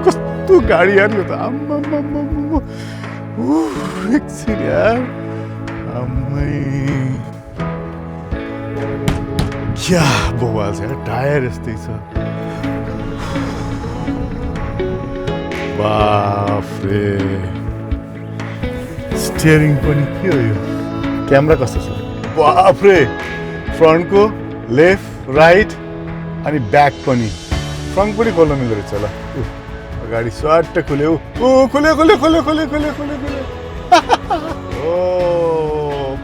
कस्तो गाडी यार यो त आम्मामामामा एकछिन यार अम्मै क्या बवाल छ यार टायर यस्तै छ बाफ्रे स्टियरिङ पनि के हो यो क्यामेरा कस्तो छ बाफ्रे फ्रन्टको लेफ्ट राइट अनि ब्याक पनि फ्रन्ट पनि खोल्न मिल्दो रहेछ ल गाडी स्वाट खुल्यो खुल्यो खुल्यो खुल्यो खुल्यो खुल्यो खुल्यो खुल्यो ओ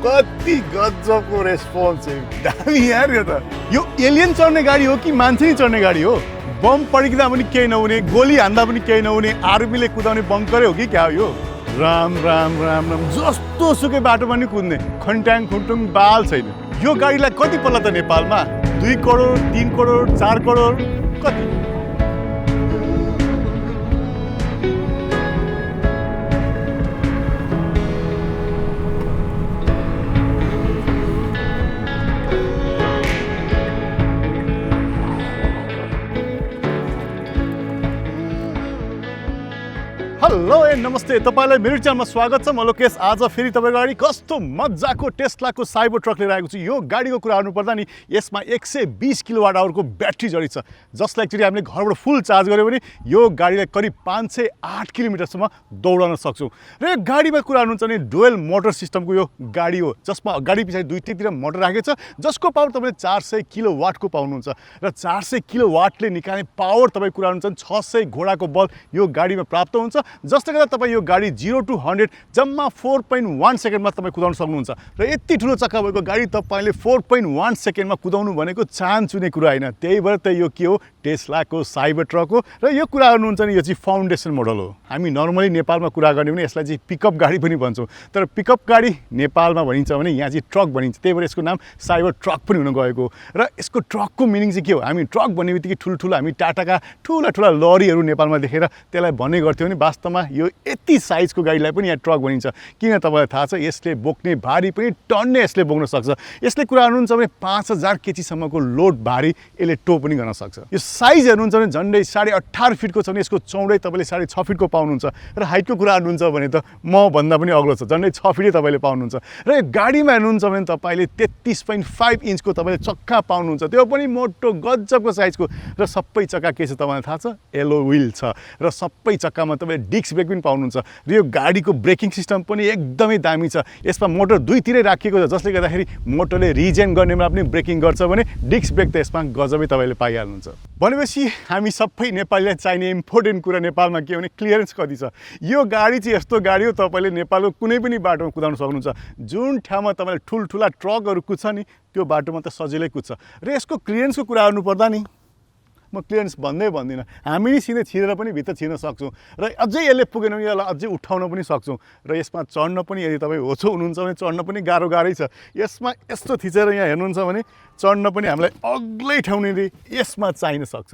कति गजबको रेस्पोन्स दामी यार यो त यो एलियन चढ्ने गाडी हो कि मान्छे चढ्ने गाडी हो बम पड्किँदा पनि केही नहुने गोली हान्दा पनि केही नहुने आर्मीले कुदाउने बङ्करै हो कि क्या हो यो राम राम राम राम जस्तो सुकै बाटोमा नि कुद्ने खन्ट्याङ खुन्टुङ बाल छैन यो गाडीलाई कति पर्ला त नेपालमा 2 करोड 3 करोड 4 करोड कति हेलो ए नमस्ते तपाईलाई मेरो च्यानलमा स्वागत छ म लोकेश आज फेरि तपाईको अगाडि कस्तो मज्जाको टेस्लाको साइबर ट्रक लिएर आएको छु यो गाडीको कुरा गर्नुपर्दा नि यसमा 120 किलोवाट आवरको ब्याट्री जडित छ जसलाई एक्चुअली हामीले घरबाट फुल चार्ज गर्यो भने यो गाडीलाई करिब 508 किलोमिटरसम्म दौडाउन सक्छौं र यो गाडीमा कुरा गर्नुहुन्छ भने डुअल मोटर सिस्टमको यो गाडी हो जसमा गाडी पछाडि दुईटैतिर मोटर राखेको छ जसको पावर तपाईले 400 किलोवाटको पाउनुहुन्छ र 400 किलोवाटले निकाल्ने पावर तपाई कुरा गर्नुहुन्छ 600 घोडाको बल यो गाडीमा प्राप्त हुन्छ जसले गर्दा तपाईं यो गाडी 0 to 100 जम्मा 4.1 सेकेन्डमा तपाईं कुदाउन सक्नुहुन्छ र यति ठुलो चक्का भएको गाडी तपाईले 4.1 सेकेन्डमा कुदाउनु भनेको चान्स हुने कुरा हैन त्यही भएर त यो के हो टेस्लाको साइबर ट्रक हो र यो कुरा गर्नुहुन्छ नि यो चाहिँ फाउन्डेसन मोडल हो हामी नर्मली नेपालमा कुरा गर्ने भने यसलाई चाहिँ पिकअप गाडी पनि भन्छौं तर पिकअप गाडी नेपालमा भनिन्छ भने यहाँ चाहिँ ट्रक भनिन्छ त्यही भएर यसको नाम साइबर ट्रक पनि हुन गएको र यसको ट्रकको मिनिङ चाहिँ के हो हामी ट्रक भन्ने बित्तिकै ठुलठुलो हामी टाटाका ठुला ठुला लरीहरू नेपालमा देखेर त्यसलाई भन्ने गर्थ्यौं नि वास्तवमा यो यति साइजको गाडीलाई पनि यहाँ ट्रक भनिन्छ किन तपाईलाई थाहा छ यसले बोक्ने भारी पनि टन्ने यसले बोक्न सक्छ यसले कुरा गर्नुहुन्छ भने 5000 केजी सम्मको लोड भारी यसले टो पनि गर्न सक्छ यो साइज हेर्नुहुन्छ भने झन्डै 18.5 फिटको छ भने यसको चौडाइ तपाईले 6.5 फिटको पाउनुहुन्छ र हाइटको कुरा गर्नुहुन्छ भने त म भन्दा पनि अग्लो छ झन्डै 6 फिटै तपाईले पाउनुहुन्छ र यो गाडीमा हेर्नुहुन्छ भने तपाईले 33.5 इन्चको तपाईले चक्का पाउनुहुन्छ त्यो पनि मोटो गजबको साइजको र सबै चक्का के छ तपाईलाई थाहा छ एलो व्हील छ र सबै चक्कामा तपाईले डिस्क ब्रेक पनि पाउनुहुन्छ र यो गाडीको ब्रेकिङ सिस्टम पनि एकदमै दामी छ यसमा मोटर दुईतिरै राखिएको छ जसले गर्दाखेरि मोटरले रिजेन गर्ने बेला पनि ब्रेकिङ गर्छ भने डिस्क ब्रेक त यसमा गजबै तपाईले पाइहाल्नुहुन्छ भनेपछि हामी सबै नेपालीलाई चाहिने इम्पोर्टेन्ट कुरा नेपालमा के भने क्लियरेन्स कति छ यो गाडी चाहिँ यस्तो गाडी हो तपाईले नेपालको कुनै पनि बाटोमा कुदाउन सक्नुहुन्छ जुन ठाउँमा तपाईले ठुलठुला ट्रकहरू कुद्छ नि त्यो बाटोमा त सजिलै कुद्छ र यसको क्लियरेन्सको कुरा गर्नुपर्दा नि म क्लियरेन्स भन्दिनँ हामी नि सिधै छिरेर पनि भित्र छिर्न सक्छौं र अझै यसले पुगेन भने यसलाई अझै उठाउन पनि सक्छौं र यसमा चढ्न पनि यदि तपाई होचो हुनुहुन्छ भने चढ्न पनि गाह्रै छ यसमा यस्तो थिचेर यहाँ हेर्नुहुन्छ भने चढ्न पनि हामीलाई अग्लै ठाउँनेले यसमा चाहिन सक्छ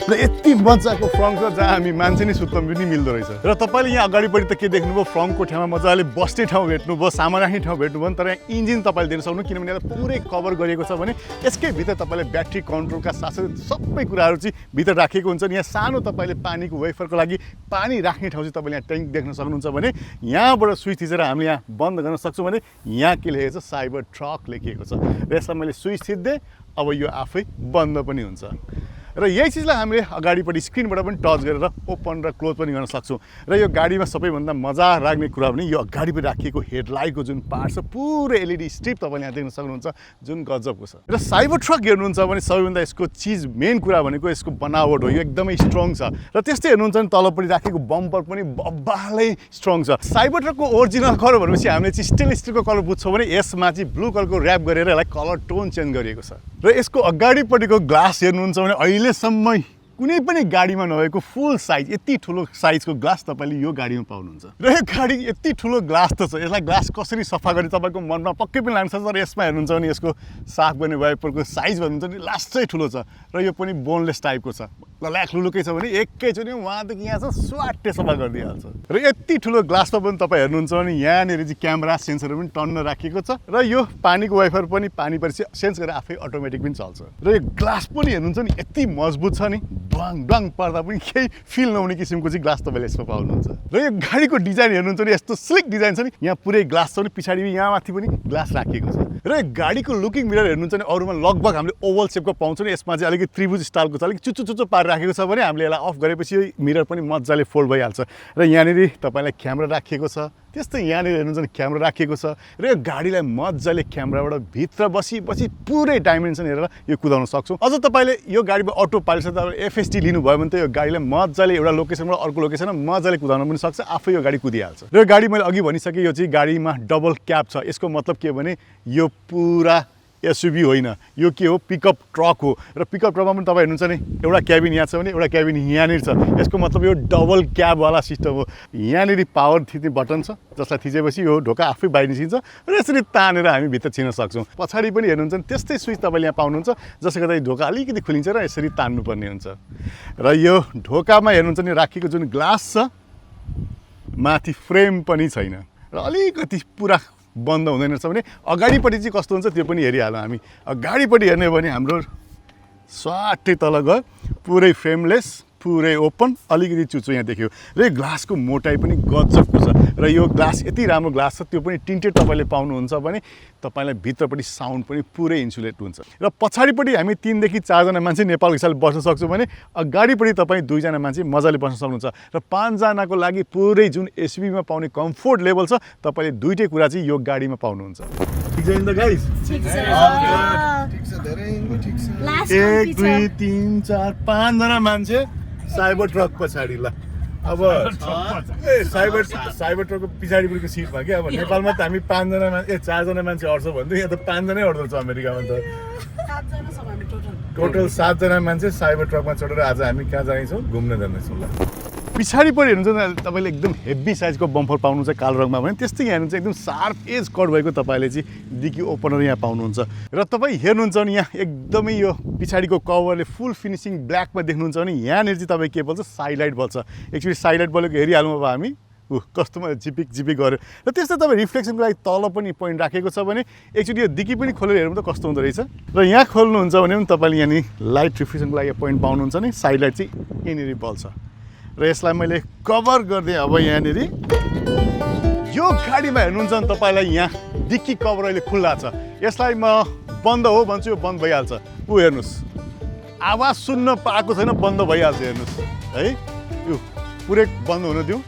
र यति मजाको फ्रन्ट छ जहाँ हामी मान्छे नै सुत्न पनि मिल्दो रहेछ र तपाईले यहाँ अगाडिपट्टि त के देख्नुभयो फ्रन्टको ठाउँमा मजाले बस्ने ठाउँ भेट्नुभयो सामान राख्ने ठाउँ भेट्नुभयो तर यहाँ इन्जिन तपाईले देख्न सक्नु किनभने यसलाई पुरै कभर गरिएको छ भने यसकै भित्र तपाईले ब्याट्री कन्ट्रोलका साथै सबै कुराहरू चाहिँ भित्र राखेको हुन्छ यहाँ सानो तपाईले पानीको वेफरको लागि पानी राख्ने ठाउँ चाहिँ तपाईले यहाँ ट्याङ्क देख्न सक्नुहुन्छ भने यहाँबाट स्विच थिचेर हामीले यहाँ बन्द गर्न सक्छौं भने यहाँ के लेखेको छ साइबर ट्रक लेखिएको छ र यसलाई मैले स्विच थिच्दै अब यो आफै बन्द पनि हुन्छ र यही चिजलाई हामीले अगाडिपट्टि स्क्रिनबाट पनि टच गरेर ओपन र क्लोज पनि गर्न सक्छौं र यो गाडीमा सबैभन्दा मजा लाग्ने कुरा भने यो अगाडिपट्टि राखिएको हेडलाइटको जुन पार्ट छ पुरै एलईडी स्ट्रिप तपाईले यहाँ देख्न सक्नुहुन्छ जुन गजबको छ र साइबर ट्रक हेर्नुहुन्छ भने सबैभन्दा यसको चीज मेन कुरा भनेको यसको बनावट हो यो एकदमै स्ट्रङ छ र त्यस्तै हेर्नुहुन्छ भने तलपट्टि राखेको बम्पर पनि बब्बालै स्ट्रङ छ साइबर ट्रकको ओरिजिनल कलर भनेपछि हामीले चाहिँ स्टेनलेस स्टिलको कलर बुझ्छौं भने यसमा चाहिँ ब्लू कलरको र्याप गरेर यसलाई कलर टोन चेन्ज गरिएको छ र यसको अगाडिपट्टिको ग्लास हेर्नुहुन्छ भने अहिलेसम्म कुनै पनि गाडीमा नभएको फुल साइज यति ठुलो साइजको ग्लास तपाईले यो गाडीमा पाउनुहुन्छ र यो गाडी यति ठुलो ग्लास त छ यसलाई ग्लास कसरी सफा गर्ने तपाईको मनमा पक्कै पनि लाग्छ तर यसमा हेर्नुहुन्छ भने यसको साफ गर्ने वाइपरको साइज भन्नुहुन्छ नि लास्टै ठुलो छ र यो पनि बोनलेस टाइपको छ लल्याक लुलुकै छ भने एकैचोटि वहाँदेखि यहाँ छ स्वाट्टे सफा गरिदिइहाल्छ र यति ठुलो ग्लासमा पनि तपाईँ हेर्नुहुन्छ भने यहाँनिर चाहिँ क्यामेरा सेन्सरहरू पनि टन्न राखिएको छ र यो पानीको वाइफर पनि पानी परेपछि सेन्स गरेर आफै अटोमेटिक पनि चल्छ र यो ग्लास पनि हेर्नुहुन्छ नि यति मजबुत छ नि ड्वाङ ड्वाङ पर्दा पनि केही फिल नहुने किसिमको चाहिँ ग्लास तपाईँले यसमा पाउनुहुन्छ र यो गाडीको डिजाइन हेर्नुहुन्छ नि यस्तो स्लिक डिजाइन छ नि यहाँ पुरै ग्लास छ भने पछाडि यहाँ माथि पनि ग्लास राखिएको छ र यो गाडीको लुकिङ मिरर हेर्नुहुन्छ नि अरूमा लगभग हामीले ओभल सेपको पाउँछ नि यसमा चाहिँ अलिकति त्रिभुज स्टाइलको छ अलिक चुच्चो चुच्चो पारेर राखेको छ भने हामीले यसलाई अफ गरेपछि मिरर पनि मजाले फोल्ड भइहाल्छ र यहाँनिर तपाईँलाई क्यामेरा राखिएको छ त्यस्तै यहाँनिर हेर्नुहुन्छ नि क्यामेरा राखिएको छ र यो गाडीलाई मजाले क्यामेराबाट भित्र बसी पुरै डाइमेन्सन हेरेर यो कुदाउन सक्छौँ अझ तपाईँले यो गाडीमा अटो पाइलट छ त एफएसटी लिनुभयो भने त यो गाडीलाई मजाले एउटा लोकेसनबाट अर्को लोकेसनमा मजाले कुदाउन पनि सक्छ आफै यो गाडी कुदिहाल्छ र यो गाडी मैले अघि भनिसकेँ यो चाहिँ गाडीमा डबल क्याब छ यसको मतलब के भने यो पुरा एसयुभी होइन यो के हो पिकअप ट्रक हो र पिकअप ट्रकमा पनि तपाईँ हेर्नुहुन्छ नि एउटा क्याबिन यहाँ छ भने एउटा क्याबिन यहाँनिर छ यसको मतलब यो डबल क्याबवाला सिस्टम हो यहाँनिर पावर थिच्ने बटन छ जसलाई थिचेपछि यो ढोका आफै बाहिर निस्किन्छ र यसरी तानेर हामी भित्र छिर्न सक्छौँ पछाडि पनि हेर्नुहुन्छ नि त्यस्तै स्विच तपाईँले यहाँ पाउनुहुन्छ जसले गर्दा ढोका अलिकति खुलिन्छ र यसरी तान्नुपर्ने हुन्छ र यो ढोकामा हेर्नुहुन्छ नि राखेको जुन ग्लास छ माथि फ्रेम पनि छैन र अलिकति पुरा बन्द हुँदैन रहेछ भने अगाडिपट्टि चाहिँ कस्तो हुन्छ त्यो पनि हेरिहालौँ हामी अगाडिपट्टि हेर्ने हो भने हाम्रो स्वाटै तल गयो पुरै फ्रेमलेस पुरै ओपन अलिकति चुचो यहाँ देखियो र यो ग्लासको मोटाइ पनि गजबको छ र यो ग्लास यति राम्रो ग्लास छ त्यो पनि टिन्टेड तपाईँले पाउनुहुन्छ भने तपाईँलाई भित्रपट्टि साउन्ड पनि पुरै इन्सुलेट हुन्छ र पछाडिपट्टि हामी 3 देखि 4 जना मान्छे नेपालको हिसाबले बस्न सक्छौँ भने अगाडिपट्टि तपाईँ 2 जना मान्छे मजाले बस्न सक्नुहुन्छ र 5 जनाको लागि पुरै जुन एसयुभीमा पाउने कम्फोर्ट लेभल छ तपाईँले दुईटै कुरा चाहिँ यो गाडीमा पाउनुहुन्छ ठिक छ नि त गाइस ठिक छ धेरै ठिक छ 1 2 3 4 5 जना मान्छे साइबर ट्रक पछाडि ल अब साइबर ट्रकको पछाडिपट्टिको सिटमा क्या अब नेपालमा त हामी 5 जना मान्छे 4 जना मान्छे अड्छ भन्दै यहाँ त 5 जनै अड्दो छ अमेरिकामा त 7 जना छौँ हामी टोटल 7 जना मान्छे साइबर ट्रकमा चढेर आज हामी कहाँ जानेछौँ घुम्न जानेछौँ ल पछाडिपट्टि हेर्नुहुन्छ नि तपाईँले एकदम हेभी साइजको बम्फर पाउनुहुन्छ कालो रङमा भने त्यस्तै यहाँ हेर्नुहुन्छ एकदम सार्प एज कट भएको तपाईँले चाहिँ डिकी ओपनर यहाँ पाउनुहुन्छ र तपाईँ हेर्नुहुन्छ भने यहाँ एकदमै यो पछाडिको कभरले फुल फिनिसिङ ब्ल्याकमा देख्नुहुन्छ भने यहाँनिर चाहिँ तपाईँ के बल्छ साइड लाइट बल्छ एक्चुअली साइड लाइट बलेको हेरिहाल्नु अब हामी कस्तोमा झिपिक गऱ्यो र त्यस्तै तपाईँ रिफ्लेक्सनको लागि तल पनि पोइन्ट राखेको छ भने एक्चुअली यो डिकी पनि खोलेर हेर्नु त कस्तो हुँदो रहेछ र यहाँ खोल्नुहुन्छ भने पनि तपाईँले यहाँनिर लाइट रिफ्लेक्सनको लागि पोइन्ट पाउनुहुन्छ नि साइड लाइट चाहिँ यहाँनिर बल्छ र यसलाई मैले कभर गरिदिएँ अब यहाँनिर यो गाडीमा हेर्नुहुन्छ भने तपाईँलाई यहाँ डिक्की कभर अहिले खुल्ला छ यसलाई म बन्द हो भन्छु यो बन्द भइहाल्छ हेर्नुहोस् आवाज सुन्न पाएको छैन बन्द भइहाल्छ हेर्नुहोस् है यो पुरै बन्द हुन दिउँ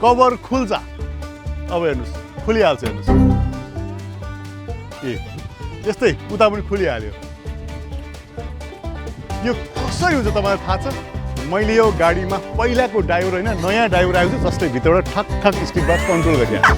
कभर खुल्छ अब हेर्नुहोस् खुलिहाल्छ हेर्नुहोस् ए यस्तै उता पनि खुलिहाल्यो यो कसरी हुन्छ तपाईँलाई थाहा छ मैले यो गाडीमा पहिलाको ड्राइभर होइन नयाँ ड्राइभर आएको छु जसले भित्रबाट ठक ठक स्पिडबाट कन्ट्रोल गरिहाल्छ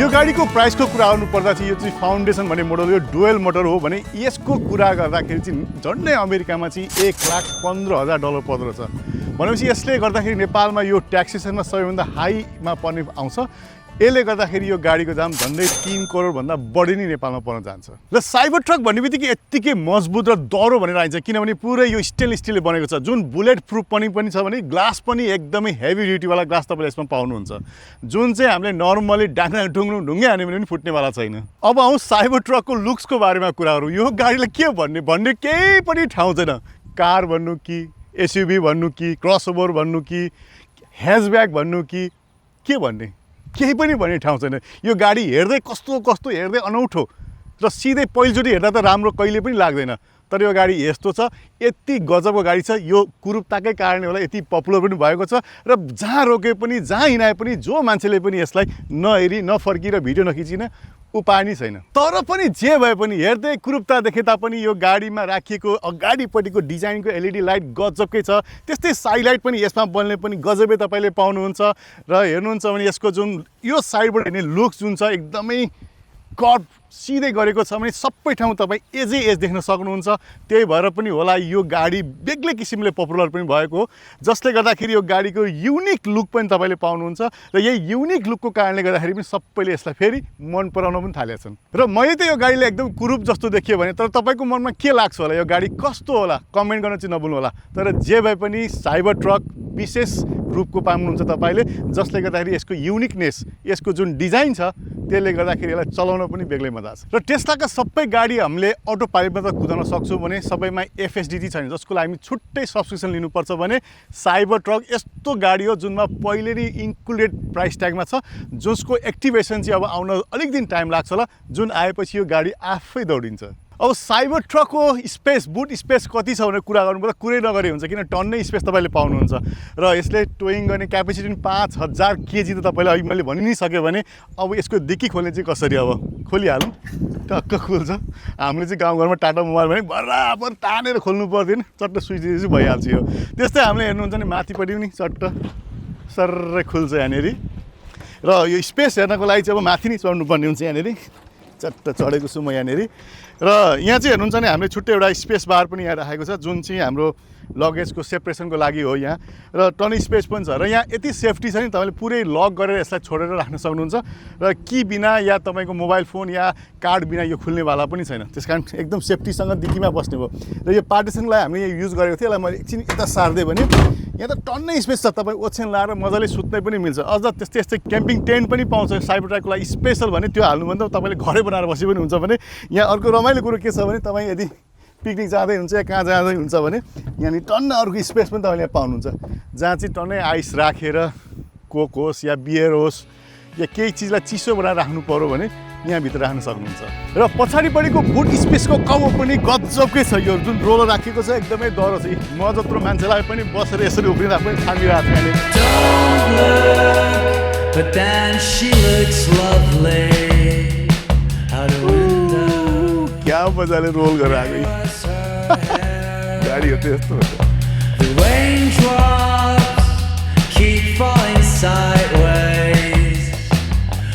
यो गाडीको प्राइसको कुरा आउनुपर्दा चाहिँ यो चाहिँ फाउन्डेसन भन्ने मोडल यो डुएल मोटर हो भने यसको कुरा गर्दाखेरि चाहिँ झन्डै अमेरिकामा चाहिँ $1,15,000 पर्दो रहेछ भनेपछि यसले गर्दाखेरि नेपालमा यो ट्याक्सेसनमा सबैभन्दा हाईमा पर्ने आउँछ यसले गर्दाखेरि यो गाडीको दाम झन्डै 3 करोडभन्दा बढी नै नेपालमा पर्न जान्छ र साइबर ट्रक भन्ने बित्तिकै यत्तिकै मजबुत र दह्रो भनेर आइन्छ किनभने पुरै यो स्टेनलेस स्टिलले बनेको छ जुन बुलेट प्रुफ पनि छ भने ग्लास पनि एकदमै हेभी ड्युटीवाला ग्लास तपाईँले यसमा पाउनुहुन्छ जुन चाहिँ हामीले नर्मली ढुङ्गे हान्यो भने पनि फुट्नेवाला छैन अब आउँ साइबर ट्रकको लुक्सको बारेमा कुरा गरौँ यो गाडीलाई के भन्ने केही पनि ठाउँ छैन कार भन्नु कि एसयुभी भन्नु कि क्रसओभर भन्नु कि ह्याचब्याक भन्नु कि के भन्ने केही पनि भन्ने ठाउँ छैन यो गाडी हेर्दै कस्तो हेर्दै अनौठो र सिधै पहिलोचोटि हेर्दा त राम्रो कहिले पनि लाग्दैन, तर यो गाडी यस्तो छ, यति गजबको गाडी छ, यो कुरूपताकै कारणले होला यति पपुलर पनि भएको छ र जहाँ रोके पनि जहाँ हिँडाए पनि जो मान्छेले पनि यसलाई नहेरी नफर्की र भिडियो नखिचिन उपाय नै छैन। तर पनि जे भए पनि हेर्दै कुरूपता देखे तापनि यो गाडीमा राखिएको अगाडिपट्टिको डिजाइनको एलइडी लाइट गजबकै छ, त्यस्तै साइड लाइट पनि यसमा बल्ने पनि गजबै तपाईँले पाउनुहुन्छ। र हेर्नुहुन्छ भने यसको जुन यो साइडबाट हेर्ने लुक्स जुन छ एकदमै कर्भ सिधै गरेको छ भने सबै ठाउँ तपाईँ एजै एज देख्न सक्नुहुन्छ। त्यही भएर पनि होला यो गाडी बेग्लै किसिमले पपुलर पनि भएको हो, जसले गर्दाखेरि यो गाडीको युनिक लुक पनि तपाईँले पाउनुहुन्छ र यही युनिक लुकको कारणले गर्दाखेरि पनि सबैले यसलाई फेरि मन पराउन पनि थालेका छन्। र मैले त यो गाडीलाई एकदम कुरूप जस्तो देखियो भने, तर तपाईँको मनमा के लाग्छ होला यो गाडी कस्तो होला कमेन्ट गर्न चाहिँ नभुल्नु होला। तर जे भए पनि साइबर ट्रक विशेष रूपको पाउनुहुन्छ तपाईँले, जसले गर्दाखेरि यसको युनिकनेस, यसको जुन डिजाइन छ त्यसले गर्दाखेरि यसलाई चलाउन पनि बेग्लै मजा आछ। र टेस्लाका सबै गाडी हामीले अटो पाइलटमा त कुदाउन सक्छौँ भने सबैमा FSD छैन, जसको लागि हामी छुट्टै सब्सक्रिप्सन लिनुपर्छ भने साइबर ट्रक यस्तो गाडी हो जुनमा पहिले नै इन्क्लुडेड प्राइस ट्यागमा छ, जसको एक्टिभेसन चाहिँ अब आउन अलिक दिन टाइम लाग्छ होला, जुन आएपछि यो गाडी आफै दौडिन्छ। अब साइबर ट्रकको स्पेस, बुट स्पेस कति छ भनेर कुरा गर्नुपर्दा कुरै नगरे हुन्छ, किन टन्नै स्पेस तपाईँले पाउनुहुन्छ र यसले टोइङ गर्ने क्यापेसिटी 5000 केजी त तपाईँले अघि मैले भनि नै सक्यो भने अब यसको डिक्की खोल्ने चाहिँ कसरी, अब खोलिहालौँ टक्क खुल्छ। हामीले चाहिँ गाउँघरमा टाटा मोबाइल भने बराबर तानेर खोल्नु पर्दैन, चट्ट स्विच दिएपछि भइहाल्छ यो। त्यस्तै हामीले हेर्नुहुन्छ भने माथिपट्टि पनि चट्ट सर्रै खुल्छ यहाँनिर। र यो स्पेस हेर्नको लागि चाहिँ अब माथि नै चढ्नुपर्ने हुन्छ, यहाँनिर चट्ट चढेको छु म यहाँनिर। र यहाँ चाहिँ हेर्नुहुन्छ भने हामीले छुट्टै एउटा स्पेस बार पनि यहाँ राखेको छ, जुन चाहिँ हाम्रो लगेजको सेपरेसनको लागि हो यहाँ, र टन स्पेस पनि छ। र यहाँ यति सेफ्टी छ नि, तपाईँले पुरै लक गरेर यसलाई छोडेर राख्न सक्नुहुन्छ र की बिना या तपाईँको मोबाइल फोन या कार्ड बिना यो खुल्नेवाला पनि छैन, त्यस कारण एकदम सेफ्टीसँग डिक्कीमा बस्ने भयो। र यो पार्टिसनलाई हामीले यहाँ युज गरेको थियो, यसलाई मैले एकछिन यता सार्दै भने यहाँ त टन्नै स्पेस छ, तपाईँ ओछ्यान लाएर मजाले सुत्नै पनि मिल्छ। अझ त्यस्तै यस्तै क्याम्पिङ टेन्ट पनि पाउँछ साइबर ट्रकको लागि स्पेसल भने, त्यो हाल्नुभन्दा तपाईँले घरै बनाएर बसे पनि हुन्छ भने। यहाँ अर्को रमाइलो कुरो के छ भने, तपाईँ यदि पिकनिक जाँदै हुन्छ या कहाँ जाँदै हुन्छ भने यहाँनिर टन्न अर्को स्पेस पनि तपाईँले यहाँ पाउनुहुन्छ, जहाँ चाहिँ टन्नै आइस राखेर कोक होस् या बियर होस् या केही चिजलाई चिसो बनाएर राख्नु पऱ्यो भने यहाँभित्र राख्न सक्नुहुन्छ। र पछाडिपट्टिको बुट स्पेसको कभर पनि गजबकै छ, यो जुन रोलर राखेको छ एकदमै डर छ। म जत्रो मान्छेलाई पनि बसेर यसरी उफ्रिँदा पनि थामिरहेको छ यहाँनिर। क्या मजाले रोल गरेर आएको गाडी हो त्यस्तो हुन्छ।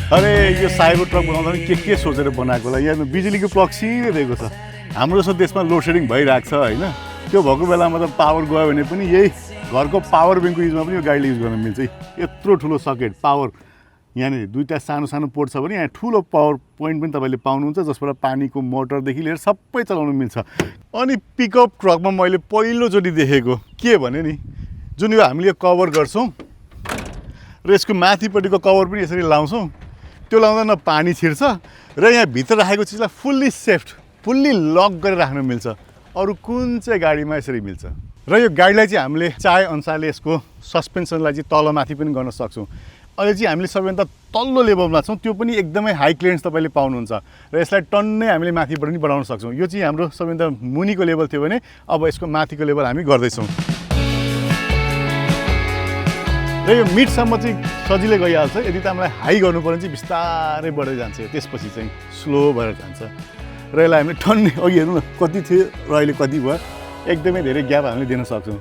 अरे यो साइबर ट्रक बनाउँदा पनि के सोचेर बनाएको होला, यहाँ बिजुलीको प्लग सिधै दिएको छ। हाम्रो जस्तो देशमा लोड सेडिङ भइरहेको छ होइन, त्यो भएको बेलामा त पावर गयो भने पनि यही घरको पावर ब्याङ्कको युजमा पनि यो गाडीले युज गर्न मिल्छ। यत्रो ठुलो सकेट पावर, यहाँनिर दुईवटा सानो सानो पोर्ट छ भने यहाँ ठुलो पावर पोइन्ट पनि तपाईँले पाउनुहुन्छ, जसबाट पानीको मोटरदेखि लिएर सबै चलाउनु मिल्छ। अनि पिकअप ट्रकमा मैले पहिलोचोटि देखेको के भने नि, जुन यो हामीले यो कभर गर्छौँ र यसको माथिपट्टिको कभर पनि यसरी लाउँछौँ, त्यो लाउँदा न पानी छिर्छ र यहाँ भित्र राखेको चिजलाई फुल्ली सेफ्ट, फुल्ली लक गरेर राख्न मिल्छ। अरू कुन चाहिँ गाडीमा यसरी मिल्छ। र यो गाडीलाई चाहिँ हामीले चाहे अनुसारले यसको सस्पेन्सनलाई चाहिँ तल माथि पनि गर्न सक्छौँ। अहिले चाहिँ हामीले सबैभन्दा तल्लो लेभलमा छौँ, त्यो पनि एकदमै हाई क्लियरेन्स तपाईँले पाउनुहुन्छ र यसलाई टन्नै हामीले माथिबाट पनि बढाउन सक्छौँ। यो चाहिँ हाम्रो सबैभन्दा मुनिको लेभल थियो भने अब यसको माथिको लेभल हामी गर्दैछौँ र यो मिडसम्म चाहिँ सजिलै गइहाल्छ। यदि तपाईँलाई हाई गर्नु पर्यो चाहिँ बिस्तारै बढ्दै जान्छ, त्यसपछि चाहिँ स्लो भएर जान्छ। र यसलाई हामीले टन्नै अघि हेर्नु न कति थियो र अहिले कति भयो, एकदमै धेरै ग्याप हामीले दिन सक्छौँ।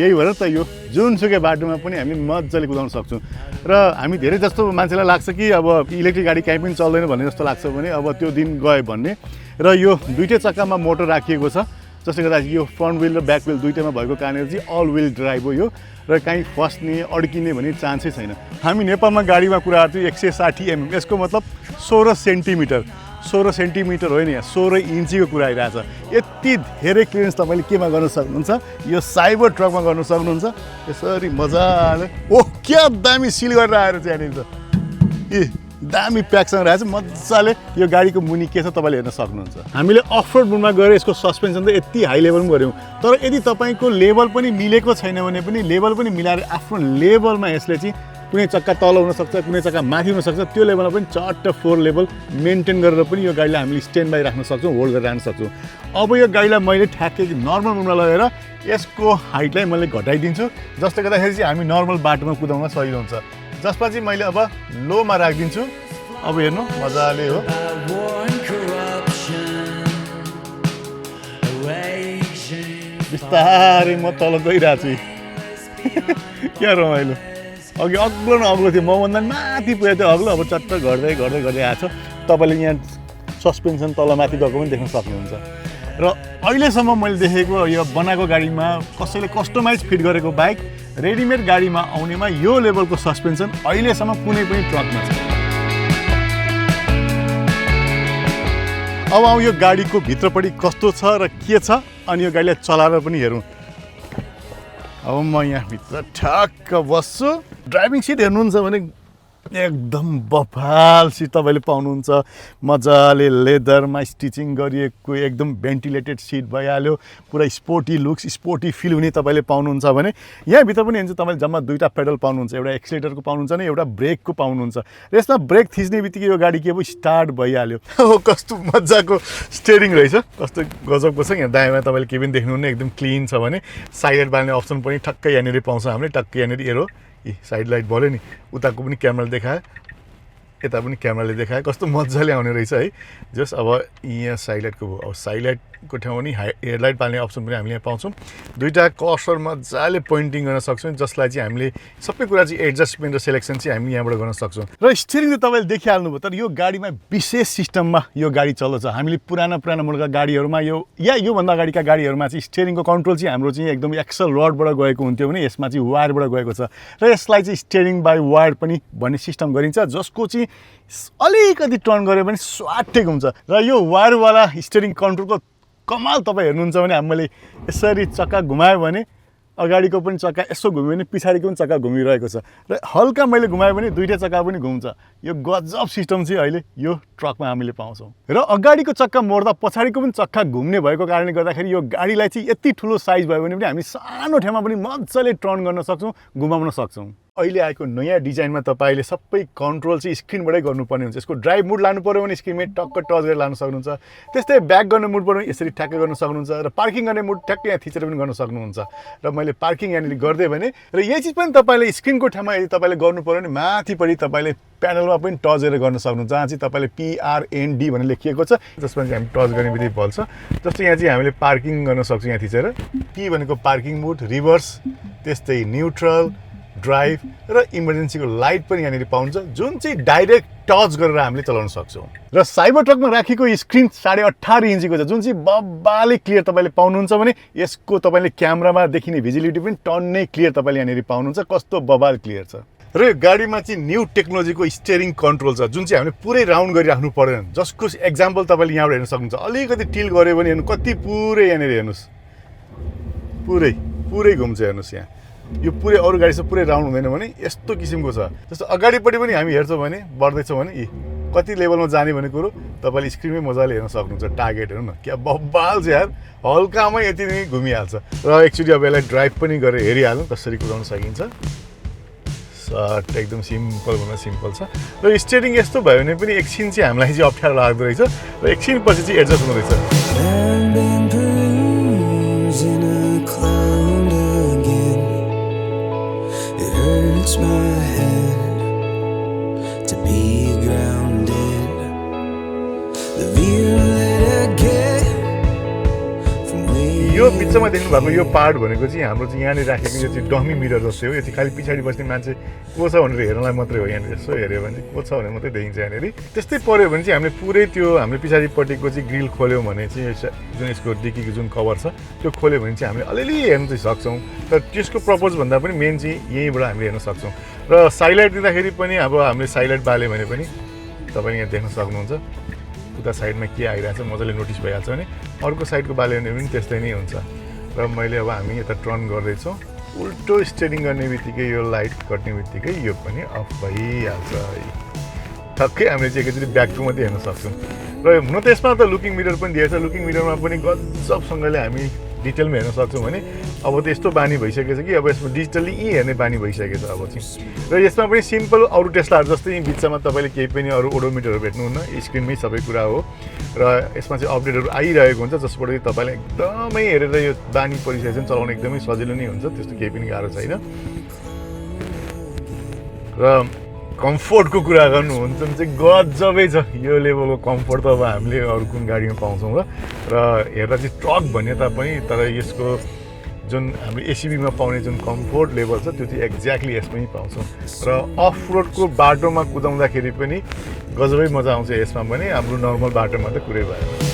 यही भएर त यो जुनसुकै बाटोमा पनि हामी मजाले कुदाउन सक्छौँ। र हामी धेरै जस्तो मान्छेलाई लाग्छ कि अब इलेक्ट्रिक गाडी काहीँ पनि चल्दैन भन्ने जस्तो लाग्छ भने अब त्यो दिन गयो भन्ने। र यो दुईटै चक्कामा मोटर राखिएको छ, जसले गर्दा यो फ्रन्ट विल र ब्याक विल दुईटैमा भएको कारणले चाहिँ अल विल ड्राइभ हो यो, र काहीँ फस्ने अड्किने भन्ने चान्सै छैन। हामी नेपालमा गाडीमा कुरा गर्थ्यौँ 160 mm, यसको मतलब 16 सेन्टिमिटर, 16 सेन्टिमिटर होइन, यहाँ 16 इन्चीको कुरा आइरहेछ। यति धेरै क्लियरेन्स तपाईँले केमा गर्न सक्नुहुन्छ, यो साइबर ट्रकमा गर्न सक्नुहुन्छ। यसरी मजाले ओह क्या दामी सिल गरेर आएर चाहिँ यहाँनिर त दामी प्याकसँग रहेछ मजाले। यो गाडीको मुनि के छ तपाईँले हेर्न सक्नुहुन्छ। हामीले अफरोड मोडमा गएर यसको सस्पेन्सन त यति हाई लेभल पनि गऱ्यौँ, तर यदि तपाईँको लेभल पनि मिलेको छैन भने पनि लेभल पनि मिलाएर आफ्नो लेभलमा यसले चाहिँ कुनै चक्का तल हुनसक्छ, कुनै चक्का माथि हुनसक्छ, त्यो लेभलमा पनि चट्ट फ्लोर लेभल मेन्टेन गरेर पनि यो गाडीलाई हामीले स्ट्यान्ड बाई राख्न सक्छौँ, होल्ड गरेर राख्न सक्छौँ। अब यो गाडीलाई मैले ठ्याक्कै नर्मल मोडमा लगेर यसको हाइटलाई मैले घटाइदिन्छु, जसले गर्दाखेरि चाहिँ हामी नर्मल बाटोमा कुदाउन सजिलो हुन्छ। जसमा चाहिँ मैले अब लोमा राखिदिन्छु। अब हेर्नु मजाले हो, बिस्तारै म तल गइरहेको छु। क्या रमाइलो, अघि अग्लो न अग्लो थियो, मभन्दा माथि पुगेको थियो अग्लो, अब चट्ट घट्दै घट्दै गर्दै आएको छ। तपाईँले यहाँ सस्पेन्सन तलमाथि गएको पनि देख्न सक्नुहुन्छ। र अहिलेसम्म मैले देखेको यो बनाएको गाडीमा कसैले कस्टमाइज फिट गरेको बाइक रेडिमेड गाडीमा आउनेमा यो लेभलको सस्पेन्सन अहिलेसम्म कुनै पनि ट्रकमा छ। अब आउँ यो गाडीको भित्रपट्टि कस्तो छ र के छ, अनि यो गाडीलाई चलाएर पनि हेरौँ। अब म यहाँभित्र ठ्याक्क बस्छु। ड्राइभिङ सिट हेर्नुहुन्छ भने एकदम बफाल सिट तपाईँले पाउनुहुन्छ। मजाले लेदरमा स्टिचिङ गरिएको एकदम भेन्टिलेटेड सिट भइहाल्यो। पुरा स्पोर्टी लुक्स, स्पोर्टी फिल हुने तपाईँले पाउनुहुन्छ भने यहाँभित्र पनि हेर्नु तपाईँले जम्मा दुईवटा पेडल पाउनुहुन्छ, एउटा एक्सिलेटरको पाउनुहुन्छ नि एउटा ब्रेकको पाउनुहुन्छ। र यसमा ब्रेक थिच्ने बित्तिकै यो गाडी के अब स्टार्ट भइहाल्यो। हो कस्तो मजाको स्टेरिङ रहेछ, कस्तो गजबको छ। यहाँ दायाँमा तपाईँले केही पनि देख्नुहुन्न, एकदम क्लिन छ भने साइड बाल्ने अप्सन पनि ठक्कै यहाँनिर पाउँछ हामीले। टक्कै यहाँनिर एरो साइड लाइट भयो नि, उताको पनि क्यामेराले देखायो, यता पनि क्यामेराले देखायो, कस्तो मजाले आउने रहेछ है। जस अब यहाँ साइड लाइटको भयो, अब साइड लाइटको ठाउँमा नि हेडलाइट पाल्ने अप्सन पनि हामीले यहाँ पाउँछौँ। दुईवटा कर्सर मजाले पोइन्टिङ गर्न सक्छौँ, जसलाई चाहिँ हामीले सबै कुरा चाहिँ एडजस्टमेन्ट र सेलेक्सन चाहिँ हामी यहाँबाट गर्न सक्छौँ। र स्टियरिङ त तपाईँले देखिहाल्नुभयो, तर यो गाडीमा विशेष सिस्टममा यो गाडी चल्दछ। हामीले पुराना मोडलका गाडीहरूमा योभन्दा अगाडिका गाडीहरूमा चाहिँ स्टियरिङको कन्ट्रोल चाहिँ हाम्रो चाहिँ एकदम एक्सल रडबाट गएको हुन्थ्यो भने यसमा चाहिँ वायरबाट गएको छ। र यसलाई चाहिँ स्टियरिङ बाई वायर पनि भन्ने सिस्टम गरिन्छ, जसको चाहिँ अलिकति टर्न गऱ्यो भने स्वाटेको हुन्छ। र यो वायरवाला स्टियरिङ कन्ट्रोलको कमाल तपाईँ हेर्नुहुन्छ भने मैले यसरी चक्का घुमायो भने अगाडिको पनि चक्का यसो घुम्यो भने पछाडिको पनि चक्का घुमिरहेको छ, र हल्का मैले घुमायो भने दुईवटा चक्का पनि घुम्छ। यो गजब सिस्टम चाहिँ अहिले यो ट्रकमा हामीले पाउँछौँ। र अगाडिको चक्का मोड्दा पछाडिको पनि चक्का घुम्ने भएको कारणले गर्दाखेरि यो गाडीलाई चाहिँ यति ठुलो साइज भयो भने पनि हामी सानो ठाउँमा पनि मजाले टर्न गर्न सक्छौँ, घुमाउन सक्छौँ। अहिले आएको नयाँ डिजाइनमा तपाईँले सबै कन्ट्रोल चाहिँ स्क्रिनबाटै गर्नुपर्ने हुन्छ। यसको ड्राइभ मुड लानु पऱ्यो भने स्क्रिनमै टक्क टच गरेर लानु सक्नुहुन्छ। त्यस्तै ब्याक गर्ने मुड पऱ्यो भने यसरी ठ्याक्कै गर्न सक्नुहुन्छ, र पार्किङ गर्ने मुड ठ्याक्कै यहाँ थिचेर पनि गर्न सक्नुहुन्छ। र मैले पार्किङ यहाँनिर गरिदिएँ भने, र यही चिज पनि तपाईँले स्क्रिनको ठाउँमा यदि तपाईँले गर्नु पऱ्यो भने माथिपट्टि तपाईँले प्यानलमा पनि टच गरेर गर्न सक्नुहुन्छ, जहाँ चाहिँ तपाईँले PRND भनेर लेखिएको छ, जसमा चाहिँ हामी टच गर्ने बित्तिकै बल्छ। जस्तै यहाँ चाहिँ हामीले पार्किङ गर्न सक्छौँ यहाँ थिचेर। P भनेको पार्किङ मुड, रिभर्स, त्यस्तै न्युट्रल, ड्राइभ र इमर्जेन्सीको लाइट पनि यहाँनिर पाउँछ, जुन चाहिँ डाइरेक्ट टच गरेर हामीले चलाउन सक्छौँ। र साइबर ट्रकमा राखेको स्क्रिन 18.5 इन्चीको छ, जुन चाहिँ बब्बाले क्लियर तपाईँले पाउनुहुन्छ भने यसको तपाईँले क्यामेरामा देखिने भिजिबिलिटी पनि टन्नै क्लियर तपाईँले यहाँनिर पाउनुहुन्छ। कस्तो बब्बाल क्लियर छ। र यो गाडीमा चाहिँ न्यू टेक्नोलोजीको स्टियरिङ कन्ट्रोल छ, जुन चाहिँ हामीले पुरै राउन्ड गरिराख्नु पर्दैन। जसको एक्जाम्पल तपाईँले यहाँबाट हेर्न सक्नुहुन्छ। अलिकति टिल गऱ्यो भने हेर्नु कति पुरै यहाँनिर हेर्नुहोस्, पुरै घुम्छ हेर्नुहोस्। यहाँ यो पुरै अरू गाडीसँग पुरै राउन्ड हुँदैन भने यस्तो किसिमको छ। जस्तो अगाडिपट्टि पनि हामी हेर्छौँ भने बढ्दैछौँ भने कति लेभलमा जाने भन्ने कुरो तपाईँले स्क्रिनमै मजाले हेर्न सक्नुहुन्छ। टार्गेट हेर्नु न, क्या बब्बाल छ यार, हल्कामै यति नै घुमिहाल्छ। र एकचोटि अब यसलाई ड्राइभ पनि गरेर हेरिहाल्नु कसरी कुदाउन सकिन्छ। एकदम सिम्पलभन्दा सिम्पल छ। र स्टियरिङ यस्तो भयो भने पनि एकछिन चाहिँ हामीलाई चाहिँ अप्ठ्यारो लाग्दो रहेछ, र एकछिन पछि चाहिँ एडजस्ट हुँदो रहेछ। यो बिचमा देख्नु भएको यो पार्ट भनेको चाहिँ हाम्रो चाहिँ यहाँनिर राखेको यो चाहिँ डमी मिरर जस्तै हो। यो चाहिँ खालि पछाडि बस्ने मान्छे को छ भनेर हेर्नलाई मात्रै हो। यहाँनिर यसो हेऱ्यो भने चाहिँ को छ भनेर मात्रै देखिन्छ यहाँनिर। त्यस्तै पऱ्यो भने चाहिँ हामीले पुरै त्यो हामीले पछाडिपट्टिको चाहिँ ग्रिल खोल्यौँ भने चाहिँ जुन यसको डिकीको जुन कभर छ त्यो खोल्यो भने चाहिँ हामीले अलिअलि हेर्न चाहिँ सक्छौँ। तर त्यसको पर्पज भन्दा पनि मेन चाहिँ यहीँबाट हामीले हेर्न सक्छौँ। र साइलाइट दिँदाखेरि पनि अब हामीले साइलाइट बाल्यो भने पनि तपाईँले यहाँ देख्न सक्नुहुन्छ उता साइडमा के आइरहेछ मजाले नोटिस भइहाल्छ भने। अर्को साइडको बाल्यो भने पनि त्यस्तै नै हुन्छ। र मैले अब हामी यता टर्न गर्दैछौँ, उल्टो स्टियरिङ गर्ने बित्तिकै यो लाइट कट्ने बित्तिकै यो पनि अफ भइहाल्छ। ठक्कै हामीले चाहिँ एकचोटि ब्याकको मात्रै हेर्न सक्छौँ। र हुन त यसमा त लुकिङ मिरर पनि दिएछ। लुकिङ मिररमा पनि गजबसँगले हामी डिटेलमा हेर्न सक्छौँ भने अब त यस्तो बानी भइसकेको छ कि अब यसमा डिजिटल्ली हेर्ने बानी भइसकेको छ अब चाहिँ। र यसमा पनि सिम्पल अरू टेस्लाहरू जस्तै बिचमा तपाईँले केही पनि अरू ओडोमिटरहरू भेट्नुहुन्न, स्क्रिनमै सबै कुरा हो। र यसमा चाहिँ अपडेटहरू आइरहेको हुन्छ जसबाट तपाईँलाई एकदमै हेरेर यो बानी परिसकेको छ चलाउन एकदमै सजिलो नै हुन्छ, त्यस्तो केही पनि गाह्रो छैन। र कम्फोर्टको कुरा गर्नुहुन्छ भने चाहिँ गजबै छ यो लेभलको कम्फोर्ट त अब हामीले अरू कुन गाडीमा पाउँछौँ र हेर्दा चाहिँ ट्रक भने तापनि तर यसको जुन हामीले एसिबीमा पाउने जुन कम्फोर्ट लेभल छ त्यो चाहिँ एक्ज्याक्टली यसमै पाउँछौँ। र अफ रोडको बाटोमा कुदाउँदाखेरि पनि गजबै मजा आउँछ यसमा पनि, हाम्रो नर्मल बाटोमा त कुरै भएन।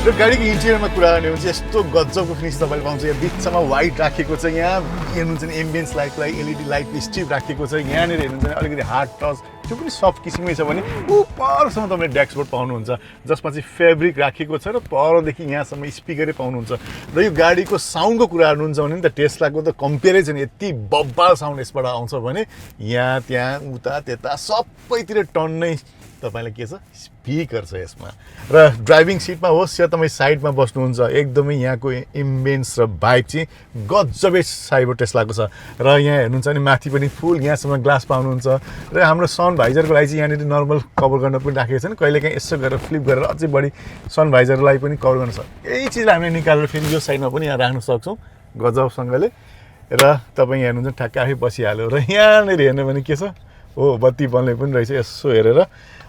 र गाडीको इन्टिरियरमा कुरा गर्ने हो भने चाहिँ यस्तो गजबको फिनिस तपाईँले पाउँछ। यहाँ बिचमा वाइट राखेको छ, यहाँ हेर्नुहुन्छ भने एम्बियन्स लाइटलाई एलइडी लाइट स्ट्रिप राखेको छ, यहाँनिर हेर्नुहुन्छ भने अलिकति हार्ड टच त्यो पनि सफ्ट किसिममै छ भने परसम्म तपाईँले ड्यासबोर्ड पाउनुहुन्छ जसमा चाहिँ फेब्रिक राखेको छ र परदेखि यहाँसम्म स्पिकरै पाउनुहुन्छ। र यो गाडीको साउन्डको कुरा गर्नुहुन्छ भने नि त टेस्लाको त कम्पेरिजन यति बब्बाल साउन्ड यसबाट आउँछ भने यहाँ त्यहाँ उता त्यता सबैतिर टन्नै तपाईँलाई के छ स्पिकर छ यसमा। र ड्राइभिङ सिटमा होस् या तपाईँ साइडमा बस्नुहुन्छ एकदमै यहाँको एम्बियन्स र भाइब चाहिँ गजबै साइबर टेस्लाको छ। र यहाँ हेर्नुहुन्छ भने माथि पनि फुल यहाँसम्म ग्लास पाउनुहुन्छ र हाम्रो सन भाइजरको लागि चाहिँ यहाँनिर नर्मल कभर गर्न पनि राखेको छ नि, कहिलेकाहीँ यसो गरेर फ्लिप गरेर अझै बढी सन भाइजरलाई पनि कभर गर्न सक्छ। यही चिजलाई हामीले निकालेर फेरि यो साइडमा पनि यहाँ राख्न सक्छौँ गजबसँगले। र तपाईँ हेर्नुहुन्छ ठ्याक्कै आफै बसिहाल्यो। र यहाँनिर हेर्नु भने के छ हो बत्ती बल्ने पनि रहेछ, यसो हेरेर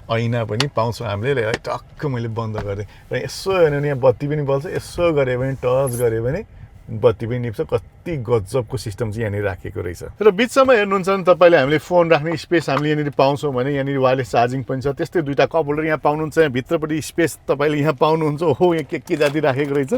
ऐना पनि पाउँछौँ हामीले। टक्क मैले बन्द गरेँ र यसो हेर्नु भने यहाँ बत्ती पनि बल्छ, यसो गऱ्यो भने टच गऱ्यो भने बत्ती पनि निप्छ। कति गजबको सिस्टम चाहिँ यहाँनिर राखेको रहेछ। र बिचमा हेर्नुहुन्छ भने तपाईँले हामीले फोन राख्ने स्पेस हामीले यहाँनिर पाउँछौँ भने यहाँनिर वायरलेस चार्जिङ पनि छ, त्यस्तै दुईवटा कप होल्डर यहाँ पाउनुहुन्छ। यहाँ भित्रपट्टि स्पेस तपाईँले यहाँ पाउनुहुन्छ, हो यहाँ के जाति राखेको रहेछ।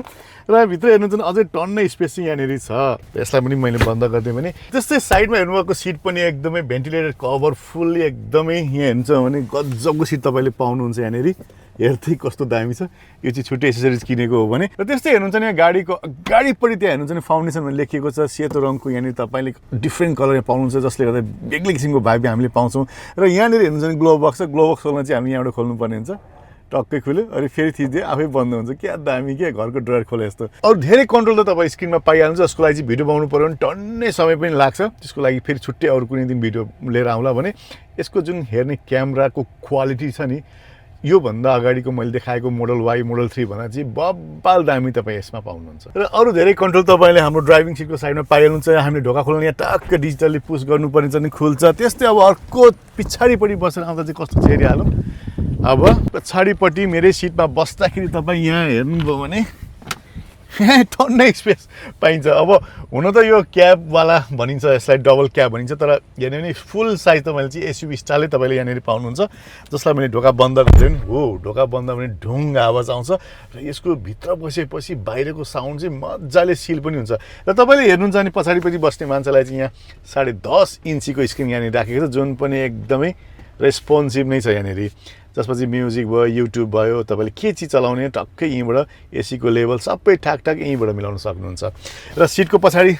र भित्र हेर्नुहुन्छ भने अझै टन्नै स्पेस चाहिँ यहाँनिर छ। यसलाई पनि मैले बन्द गरिदिएँ भने त्यस्तै साइडमा हेर्नुभएको सिट पनि एकदमै भेन्टिलेटेड कभर फुल्ली एकदमै यहाँ हेर्नुहुन्छ भने गजबको सिट तपाईँले पाउनुहुन्छ यहाँनिर। हेर्दै कस्तो दामी छ, यो चाहिँ छुट्टै एसेसरिज किनेको हो भने। र त्यस्तै हेर्नुहुन्छ भने गाडीको गाडीपट्टि त्यहाँ हेर्नुहुन्छ भने फाउन्डेसन भनेर लेखिएको छ, सेतो रङको यहाँनिर तपाईँले डिफ्रेन्ट कलर यहाँ पाउनुहुन्छ जसले गर्दा बेग्लै किसिमको भाइब हामीले पाउँछौँ। र यहाँनिर हेर्नुहुन्छ भने ग्लोभ बक्स छ, ग्लोभ बक्स खोल्न चाहिँ हामी यहाँबाट खोल्नुपर्ने हुन्छ, टक्कै खुल्यो अनि फेरि थिच्दियो आफै बन्द हुन्छ। क्या दामी क्या घरको ड्रायर खोले जस्तो। अरू धेरै कन्ट्रोल त तपाईँ स्क्रिनमा पाइहाल्नुहुन्छ, जसको लागि चाहिँ भिडियो बनाउनु पऱ्यो भने टन्नै समय पनि लाग्छ, त्यसको लागि फेरि छुट्टै अरू कुनै दिन भिडियो लिएर आउँला भने। यसको जुन हेर्ने क्यामेराको क्वालिटी छ नि योभन्दा अगाडिको मैले देखाएको मोडल वाई मोडल 3 भन्दा चाहिँ बब्बाल दामी तपाईँ यसमा पाउनुहुन्छ। र अरू धेरै कन्ट्रोल तपाईँले हाम्रो ड्राइभिङ सिटको साइडमा पाइहाल्नुहुन्छ। हामीले ढोका खोल्न यहाँ टक्क डिजिटल्ली पुस गर्नुपर्ने छ नि खुल्छ। त्यस्तै अब अर्को पछाडिपट्टि बसेर आउँदा चाहिँ कस्तो छ हेरिहालौँ। अब पछाडिपट्टि मेरै सिटमा बस्दाखेरि तपाईँ यहाँ हेर्नुभयो भने टन्नै स्पेस पाइन्छ। अब हुन त यो क्याबवाला भनिन्छ, यसलाई डबल क्याब भनिन्छ, तर हेर्ने भने फुल साइज तपाईँले चाहिँ एसयुभी स्टाइलै तपाईँले यहाँनिर पाउनुहुन्छ। जसलाई मैले ढोका बन्द गरेँ भने हो ढोका बन्द भने ढुङ्ग आवाज आउँछ र यसको भित्र बसेपछि बाहिरको साउन्ड चाहिँ मजाले सिल पनि हुन्छ। र तपाईँले हेर्नुहुन्छ भने पछाडिपट्टि बस्ने मान्छेलाई चाहिँ यहाँ 10.5 इन्चीको स्क्रिन यहाँनिर राखेको छ, जुन पनि एकदमै रेस्पोन्सिभ नै छ यहाँनिर। जसपछि म्युजिक भयो, युट्युब भयो, तपाईँले के चिज चलाउने टक्कै यहीँबाट एसीको लेभल सबै ठाकठाक यहीँबाट मिलाउन सक्नुहुन्छ। र सिटको पछाडि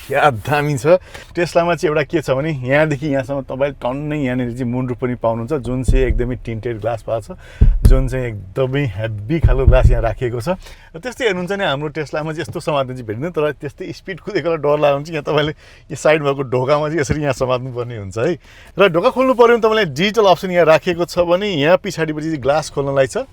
क्या दामी छ। टेस्लामा चाहिँ एउटा के छ भने यहाँदेखि यहाँसम्म तपाईँले टन्नै यहाँनिर चाहिँ मुन्डु पनि पाउनुहुन्छ, जुन चाहिँ एकदमै टिन्टेड ग्लास पाएको छ, जुन चाहिँ एकदमै हेभी खालको ग्लास यहाँ राखिएको छ। र त्यस्तै हेर्नुहुन्छ भने हाम्रो टेस्लामा चाहिँ यस्तो समात्नु चाहिँ भेट्दैन, तर त्यस्तै स्पिड कुदेको डर लाग्यो भने चाहिँ यहाँ तपाईँले यो साइड भएको ढोकामा चाहिँ यसरी यहाँ समात्नुपर्ने हुन्छ है। र ढोका खोल्नु पऱ्यो भने तपाईँलाई डिजिटल अप्सन यहाँ राखेको छ भने यहाँ पछाडिपट्टि चाहिँ ग्लास खोल्नलाई छ।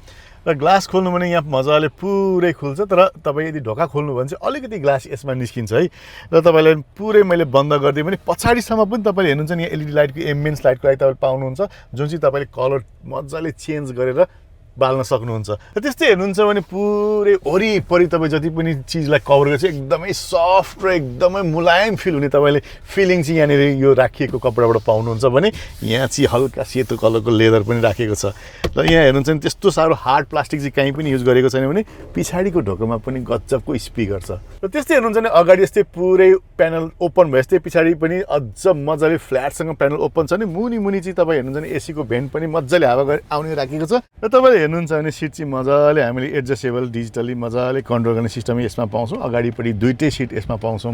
र ग्लास खोल्नु भने यहाँ मजाले पुरै खुल्छ, तर तपाईँ यदि ढोका खोल्नु भने चाहिँ अलिकति ग्लास यसमा निस्किन्छ है। र तपाईँलाई पुरै मैले बन्द गरिदिएँ भने पछाडिसम्म पनि तपाईँले हेर्नुहुन्छ नि यहाँ एलइडी लाइटको एम्बियन्स लाइटको लागि तपाईँले पाउनुहुन्छ, जुन चाहिँ तपाईँले कलर मजाले चेन्ज गरेर बाल्न सक्नुहुन्छ। र त्यस्तै हेर्नुहुन्छ भने पुरै वरिपरि तपाईँ जति पनि चिजलाई कभर गर्छ एकदमै सफ्ट र एकदमै मुलायम फिल हुने तपाईँले फिलिङ चाहिँ यहाँनिर यो राखिएको कपडाबाट पाउनुहुन्छ भने यहाँ चाहिँ हल्का सेतो कलरको लेदर पनि राखेको छ। र यहाँ हेर्नुहुन्छ भने त्यस्तो साह्रो हार्ड प्लास्टिक चाहिँ कहीँ पनि युज गरेको छैन भने पछाडिको ढोकामा पनि गजबको स्पिकर छ। र त्यस्तै हेर्नुहुन्छ भने अगाडि यस्तै पुरै प्यानल ओपन भयो, यस्तै पछाडि पनि अझ मजाले फ्ल्याटसँग प्यानल ओपन छ नि मुनि चाहिँ तपाईँ हेर्नुहुन्छ भने एसीको भेन्ट पनि मजाले हावा आउने राखेको छ। र तपाईँले हेर्नुहुन्छ भने सिट चाहिँ मजाले हामीले एडजस्टेबल डिजिटली मजाले कन्ट्रोल गर्ने सिस्टम यसमा पाउँछौँ अगाडिपट्टि दुईटै सिट यसमा पाउँछौँ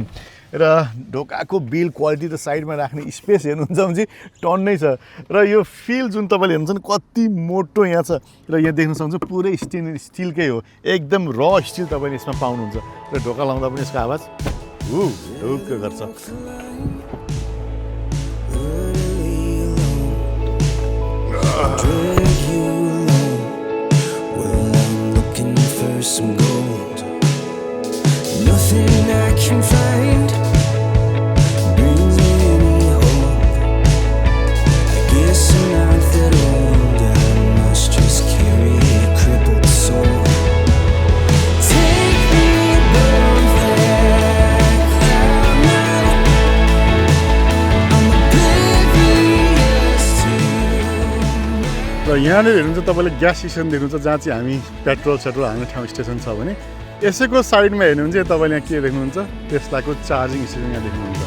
र ढोकाको बिल क्वालिटी त साइडमा राख्ने स्पेस हेर्नुहुन्छ भने चाहिँ टन्नै छ र यो फिल जुन तपाईँले हेर्नुहुन्छ नि कति मोटो यहाँ छ र यहाँ देख्न सक्नुहुन्छ पुरै स्टिलकै हो एकदम र स्टिल तपाईँले यसमा पाउनुहुन्छ र ढोका लाउँदा पनि यसको आवाज ढुक्क गर्छ some gold, nothing I can find brings me any hope. I guess I'm not that old, I must just carry a crippled soul. Take me above that cloud nine, I'm oblivious to. र यहाँनिर हेर्नुहुन्छ तपाईँले gas station देख्नुहुन्छ जहाँ चाहिँ हामी petrol सेट्रोल हाल्ने ठाउँ स्टेसन छ भने यसैको साइडमा हेर्नुहुन्छ तपाईँले यहाँ के देख्नुहुन्छ टेस्लाको चार्जिङ स्टेसन यहाँ देख्नुहुन्छ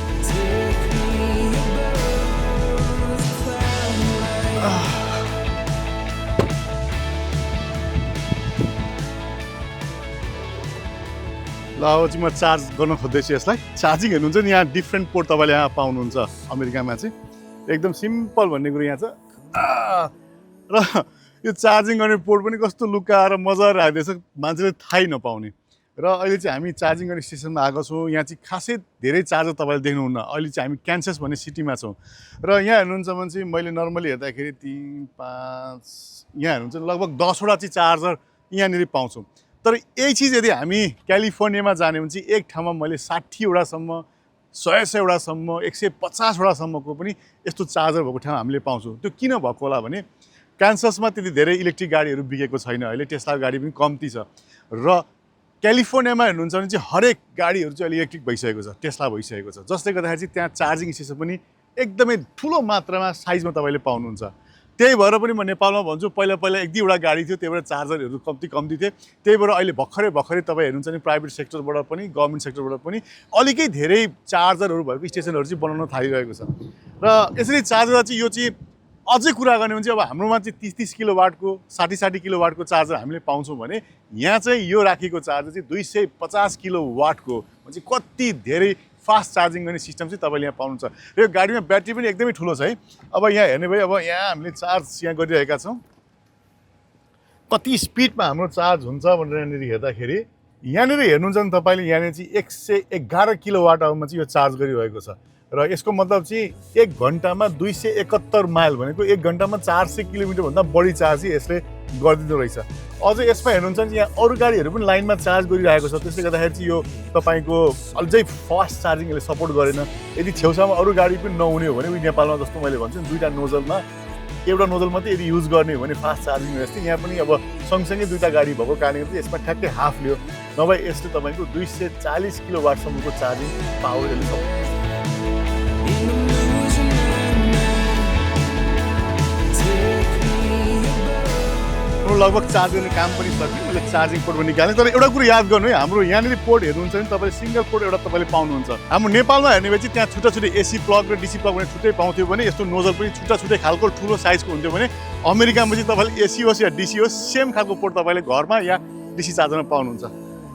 ल अब चाहिँ म चार्ज गर्न खोज्दैछु यसलाई चार्जिङ हेर्नुहुन्छ नि यहाँ डिफ्रेन्ट पोर्ट तपाईँले यहाँ पाउनुहुन्छ अमेरिकामा चाहिँ एकदम सिम्पल भन्ने कुरो यहाँ छ र यो चार्जिङ गर्ने पोर्ट पनि कस्तो लुकाएर मजाले राखिदिएछ मान्छेले थाहै नपाउने र अहिले चाहिँ हामी चार्जिङ गर्ने स्टेसनमा आएको छौँ यहाँ चाहिँ खासै धेरै चार्जर तपाईँले देख्नुहुन्न अहिले चाहिँ हामी क्यान्सस भन्ने सिटीमा छौँ र यहाँ हेर्नुहुन्छ भने चाहिँ मैले नर्मली हेर्दाखेरि 3, 5 यहाँ हेर्नुहुन्छ लगभग 10वटा चाहिँ चार्जर यहाँनिर पाउँछौँ तर यही चिज यदि हामी क्यालिफोर्नियामा जाने भने चाहिँ एक ठाउँमा मैले 60वटासम्म 100वटासम्म 150वटासम्मको पनि यस्तो चार्जर भएको ठाउँ हामीले पाउँछौँ त्यो किन भएको होला भने क्यान्ससमा त्यति धेरै इलेक्ट्रिक गाडीहरू बिकेको छैन अहिले टेस्ला गाडी पनि कम्ती छ र क्यालिफोर्नियामा हेर्नुहुन्छ भने चाहिँ हरेक गाडीहरू चाहिँ अहिले इलेक्ट्रिक भइसकेको छ टेस्ला भइसकेको छ जसले गर्दाखेरि चाहिँ त्यहाँ चार्जिङ स्टेसन पनि एकदमै ठुलो मात्रामा साइजमा तपाईँले पाउनुहुन्छ त्यही भएर पनि म नेपालमा भन्छु पहिला पहिला 1-2वटा गाडी थियो त्यही भएर चार्जरहरू कम्ती थिए त्यही भएर अहिले भर्खरै तपाईँ हेर्नुहुन्छ नि प्राइभेट सेक्टरबाट पनि गभर्मेन्ट सेक्टरबाट पनि अलिकै धेरै चार्जरहरू भएको स्टेसनहरू चाहिँ बनाउन थालिरहेको छ र यसरी चार्जर चाहिँ यो चाहिँ अझै कुरा गर्ने भने चाहिँ अब हाम्रोमा चाहिँ 30 किलोवाटको 60 किलोवाटको चार्जर हामीले पाउँछौँ भने यहाँ चाहिँ यो राखेको चार्जर चाहिँ 250 किलोवाटको चाहिँ कति धेरै फास्ट चार्जिङ गर्ने सिस्टम चाहिँ तपाईँले यहाँ पाउनुहुन्छ र यो गाडीमा ब्याट्री पनि एकदमै ठुलो छ है अब यहाँ हेर्ने भयो अब यहाँ हामीले चार्ज यहाँ गरिरहेका छौँ कति स्पिडमा हाम्रो चार्ज हुन्छ भनेर यहाँनिर हेर्दाखेरि यहाँनिर हेर्नुहुन्छ भने तपाईँले यहाँनिर चाहिँ 111 किलोवाटमा चाहिँ यो चार्ज गरिरहेको छ र यसको मतलब चाहिँ 1 घन्टामा 271 माइल भनेको 1 घन्टामा 400 किलोमिटरभन्दा बढी चार्ज चाहिँ यसले गरिदिँदो रहेछ अझ यसमा हेर्नुहुन्छ भने यहाँ अरू गाडीहरू पनि लाइनमा चार्ज गरिरहेको छ त्यसले गर्दाखेरि चाहिँ यो तपाईँको अझै फास्ट चार्जिङ यसले सपोर्ट गरेन यदि छेउछाउमा अरू गाडी पनि नहुने हो भने नेपालमा जस्तो मैले भन्छु नि दुईवटा नोजलमा एउटा नोजल मात्रै यदि युज गर्ने हो भने फास्ट चार्जिङ जस्तै यहाँ पनि अब सँगसँगै दुईवटा गाडी भएको कारणले गर्दा यसमा ठ्याक्कै हाफ लियो नभए यसले तपाईँको 240 किलोवाटसम्मको चार्जिङ पावर यसले सपोर्ट लगभग चार्ज गर्ने काम पनि सक्यो मैले चार्जिङ पोर्ट पनि निकालेँ तर एउटा कुरो याद गर्नु है हाम्रो यहाँनिर पोर्ट हेर्नुहुन्छ भने तपाईँले सिङ्गल पोर्ट एउटा तपाईँले पाउनुहुन्छ हाम्रो नेपालमा हेर्ने भए चाहिँ त्यहाँ छुट्टै एसी प्लग र डिसी प्लग भने छुट्टै पाउँथ्यो भने यस्तो नोजल पनि छुट्टै खालको ठुलो साइजको हुन्थ्यो भने अमेरिकामा चाहिँ तपाईँले एसी होस् या डिसी होस् सेम खालको पोर्ट तपाईँले घरमा या डिसी चार्जरमा पाउनुहुन्छ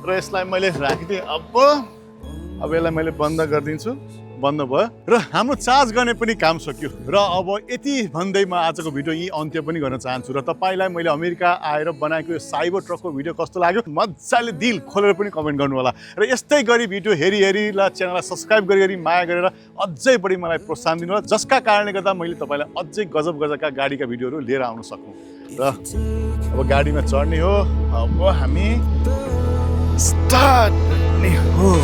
र यसलाई मैले राखिदिएँ अब यसलाई मैले बन्द गरिदिन्छु बन्द भयो र हाम्रो चार्ज गर्ने पनि काम सक्यो र अब यति भन्दै म आजको भिडियो यही अन्त्य पनि गर्न चाहन्छु र तपाईँलाई मैले अमेरिका आएर बनाएको यो साइबर ट्रकको भिडियो कस्तो लाग्यो मजाले दिल खोलेर पनि कमेन्ट गर्नु होला र यस्तै गरी भिडियो हेरी ल च्यानललाई सब्स्क्राइब गरी माया गरेर अझै बढी मलाई प्रोत्साहन दिनु होला जसका कारणले गर्दा मैले तपाईँलाई अझै गजबका गाडीका भिडियोहरू लिएर आउन सकौँ र अब गाडीमा चढ्ने हो अब हामी स्टार्ट हो